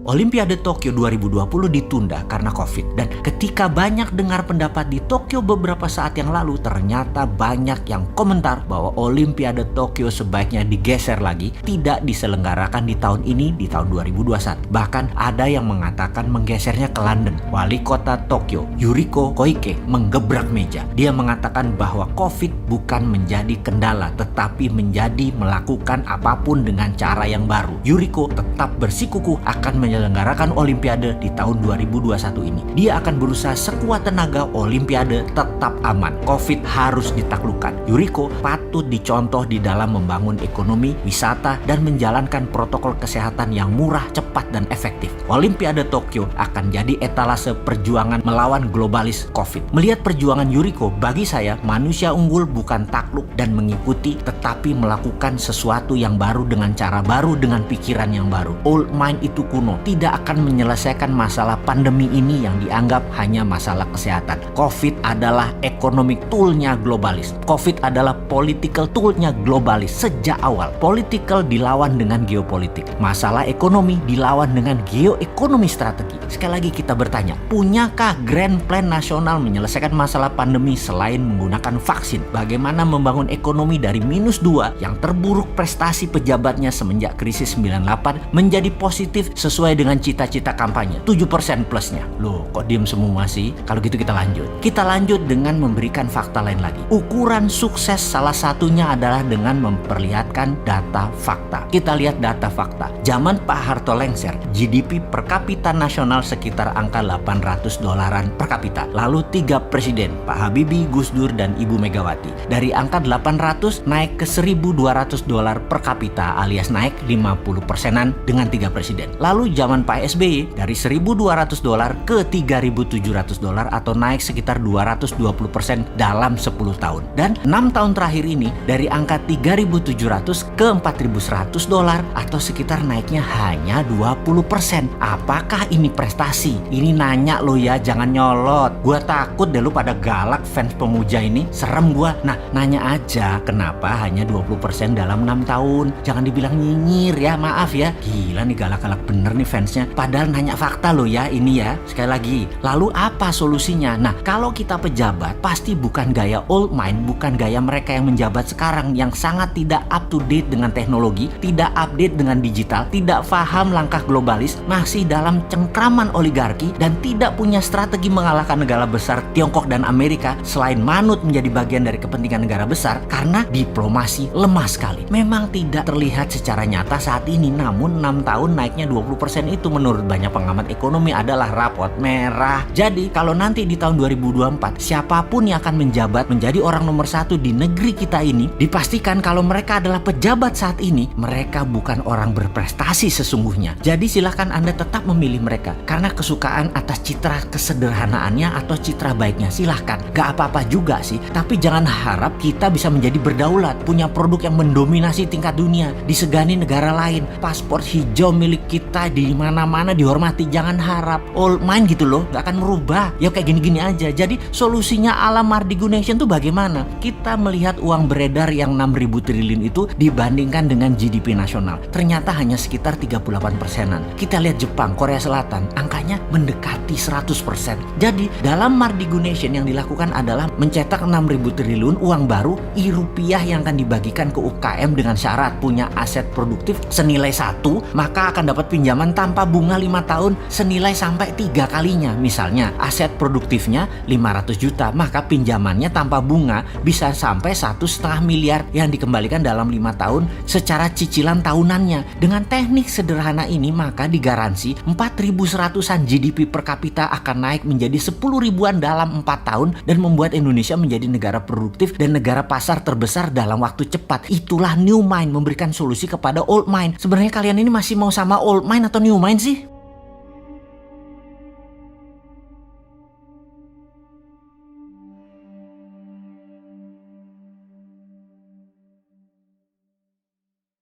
Olimpiade Tokyo 2020 ditunda karena COVID. Dan ketika banyak dengar pendapat di Tokyo beberapa saat yang lalu, ternyata banyak yang komentar bahwa Olimpiade Tokyo sebaiknya digeser lagi, tidak diselenggarakan di tahun ini, di tahun 2021. Bahkan ada yang mengatakan menggesernya ke London. Wali kota Tokyo, Yuriko Koike, menggebrak meja. Dia mengatakan bahwa COVID bukan menjadi kendala, tetapi menjadi melakukan apapun dengan cara yang baru. Yuriko tetap bersikukuh akan menyelenggarakan Olimpiade di tahun 2021 ini. Dia akan berusaha sekuat tenaga Olimpiade tetap aman. COVID harus ditaklukkan. Yuriko patut dicontoh di dalam membangun ekonomi, wisata, dan menjalankan protokol kesehatan yang murah, cepat, dan efektif. Olimpiade Tokyo akan jadi etalase perjuangan melawan globalis COVID. Melihat perjuangan Yuriko, bagi saya manusia unggul bukan takluk dan mengikuti, tetapi melakukan sesuatu yang baru dengan cara baru, dengan pikiran yang baru. Old mind itu kuno, tidak akan menyelesaikan masalah pandemi ini yang dianggap hanya masalah kesehatan. COVID adalah economic toolnya globalis. COVID adalah political toolnya globalis sejak awal. Political dilawan dengan geopolitik. Masalah ekonomi dilawan dengan geoekonomi strategi. Sekali lagi kita bertanya, punyakah grand plan nasional menyelesaikan masalah pandemi selain menggunakan vaksin? Bagaimana membangun ekonomi dari -2 yang terburuk prestasi pejabatnya semenjak krisis 98 menjadi positif sesuai dengan cita-cita kampanye 7% plusnya? Loh, kok diem semua sih? Kalau gitu kita lanjut. Kita lanjut dengan memberikan fakta lain lagi. Ukuran sukses salah satunya adalah dengan memperlihatkan data fakta. Kita lihat data fakta. Zaman Pak Harto lengser, GDP per kapita nasional sekitar angka $800 per kapita. Lalu 3 presiden, Pak Habibie, Gus Dur, dan Ibu Megawati. Dari angka 800 naik ke $1.200 per kapita, alias naik 50%-an dengan 3 presiden. Lalu zaman Pak SBY dari $1.200 ke $3.700 atau naik sekitar 220% dalam 10 tahun. Dan 6 tahun terakhir ini dari angka $3.700 ke $4.100 atau sekitar naiknya hanya 20%. Apakah ini prestasi? Ini nanya lo ya, jangan nyolot. Gua takut deh lu pada galak fans pemuja ini, serem gua. Nah, nanya aja kenapa hanya 20% dalam 6 tahun. Jangan dibilang nyinyir ya, maaf ya. Gila nih, galak-galak bener nih fansnya. Padahal nanya fakta lo ya ini ya. Sekali lagi, lalu apa solusinya? Nah, kalau kita pejabat pasti bukan gaya old mind, bukan gaya mereka yang menjabat sekarang yang sangat tidak up to date dengan teknologi, tidak update dengan digital, tidak paham langkah globalis, masih dalam cengkraman oligarki, dan tidak punya strategi mengalahkan negara besar Tiongkok dan Amerika selain manut menjadi bagian dari kepentingan negara besar karena diplomasi lemah sekali. Memang tidak terlihat secara nyata saat ini, namun 6 tahun naiknya 20% itu menurut banyak pengamat ekonomi adalah rapot merah. Jadi kalau nanti di tahun 2024 siapapun yang akan menjabat menjadi orang nomor 1 di negeri kita ini, dipastikan kalau mereka adalah pejabat saat ini, mereka bukan orang berprestasi sesungguhnya. Jadi silahkan Anda tetap memilih mereka karena kesukaan atas citra kesederhanaannya atau citra baiknya, silahkan. Gak apa-apa juga sih, tapi jangan harap kita bisa menjadi berdaulat, punya produk yang mendominasi tingkat dunia, disegani negara lain, paspor hijau milik kita di mana-mana dihormati. Jangan harap old mind gitu loh, gak akan merubah. Ya kayak gini-gini aja. Jadi solusinya ala Mardigu Nation tuh bagaimana? Kita melihat uang beredar yang 6.000 triliun itu dibandingkan dengan GDP nasional, ternyata hanya sekitar 38%-an. Kita lihat Jepang, Korea Selatan, angkanya mendekati 100%. Jadi dalam Mardigu Nation yang dilakukan adalah mencetak 6.000 triliun uang baru rupiah yang akan dibagikan ke UKM dengan syarat punya aset produktif senilai 1, maka akan dapat pinjaman tanpa bunga 5 tahun senilai sampai 3 kalinya. Misalnya aset produktifnya 500 juta, maka pinjamannya tanpa bunga bisa sampai 1,5 miliar yang dikembalikan dalam 5 tahun secara cicilan tahunannya. Dengan teknik sederhana ini maka digaransi 4.100-an GDP per kapita akan naik menjadi 10.000-an dalam 4 tahun dan membuat Indonesia menjadi negara produktif dan negara pasar terbesar dalam waktu cepat. Itulah new mind, memberikan solusi kepada old mind. Sebenarnya kalian ini masih mau sama old mind atau new mind sih?